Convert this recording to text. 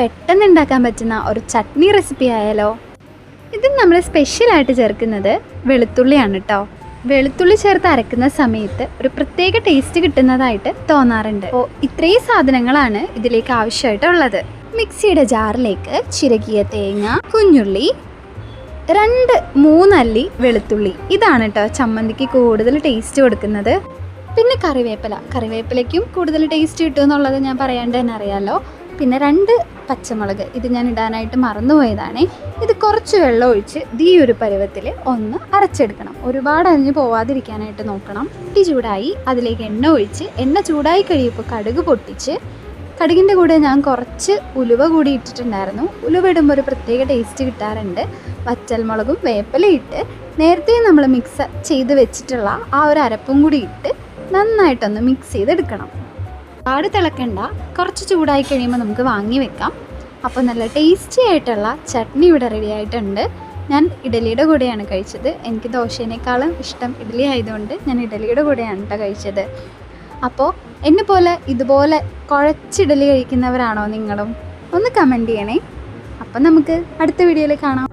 പെട്ടെന്ന് ഉണ്ടാക്കാൻ പറ്റുന്ന ഒരു ചട്നി റെസിപ്പി ആയാലോ? ഇത് നമ്മൾ സ്പെഷ്യലായിട്ട് ചേർക്കുന്നത് വെളുത്തുള്ളിയാണ് കേട്ടോ. വെളുത്തുള്ളി ചേർത്ത് അരക്കുന്ന സമയത്ത് ഒരു പ്രത്യേക ടേസ്റ്റ് കിട്ടുന്നതായിട്ട് തോന്നാറുണ്ട്. അപ്പോൾ ഇത്രയും സാധനങ്ങളാണ് ഇതിലേക്ക് ആവശ്യമായിട്ടുള്ളത്. മിക്സിയുടെ ജാറിലേക്ക് ചിരകിയ തേങ്ങ, കുഞ്ഞുള്ളി, 2-3 അല്ലി വെളുത്തുള്ളി, ഇതാണ് കേട്ടോ ചമ്മന്തിക്ക് കൂടുതൽ ടേസ്റ്റ് കൊടുക്കുന്നത്. പിന്നെ കറിവേപ്പിലയ്ക്കും കൂടുതൽ ടേസ്റ്റ് കിട്ടും എന്നുള്ളത് ഞാൻ പറയാണ്ട് തന്നെ അറിയാമല്ലോ. പിന്നെ 2 പച്ചമുളക്, ഇത് ഞാൻ ഇടാനായിട്ട് മറന്നുപോയതാണ്. ഇത് കുറച്ച് വെള്ളം ഒഴിച്ച് ഈ ഒരു പരുവത്തിൽ ഒന്ന് അരച്ചെടുക്കണം. ഒരുപാട് അരിഞ്ഞ് പോവാതിരിക്കാനായിട്ട് നോക്കണം. തീ ചൂടായി അതിലേക്ക് എണ്ണ ഒഴിച്ച്, എണ്ണ ചൂടായി കഴിയുമ്പോൾ കടുക് പൊട്ടിച്ച്, കടുകിൻ്റെ കൂടെ ഞാൻ കുറച്ച് ഉലുവ കൂടി ഇട്ടിട്ടുണ്ടായിരുന്നു. ഉലുവ ഇടുമ്പോൾ ഒരു പ്രത്യേക ടേസ്റ്റ് കിട്ടാറുണ്ട്. വറ്റൽമുളകും വേപ്പിലയിട്ട് നേരത്തെ നമ്മൾ മിക്സ് ചെയ്ത് വെച്ചിട്ടുള്ള ആ ഒരു അരപ്പും കൂടി ഇട്ട് നന്നായിട്ടൊന്ന് മിക്സ് ചെയ്തെടുക്കണം. ഒരുപാട് തിളക്കണ്ട, കുറച്ച് ചൂടായി കഴിയുമ്പോൾ നമുക്ക് വാങ്ങി വെക്കാം. അപ്പോൾ നല്ല ടേസ്റ്റി ആയിട്ടുള്ള ചട്നി ഇവിടെ റെഡി ആയിട്ടുണ്ട്. ഞാൻ ഇഡലിയുടെ കൂടെയാണ് കഴിച്ചത്. എനിക്ക് ദോശേനേക്കാളും ഇഷ്ടം ഇഡലി ആയതുകൊണ്ട് ഞാൻ ഇഡലിയുടെ കൂടെയാണ് കേട്ടോ കഴിച്ചത്. അപ്പോൾ എന്നെ പോലെ ഇതുപോലെ കുഴച്ചിഡലി കഴിക്കുന്നവരാണോ നിങ്ങളും? ഒന്ന് കമൻറ്റ് ചെയ്യണേ. അപ്പം നമുക്ക് അടുത്ത വീഡിയോയിൽ കാണാം.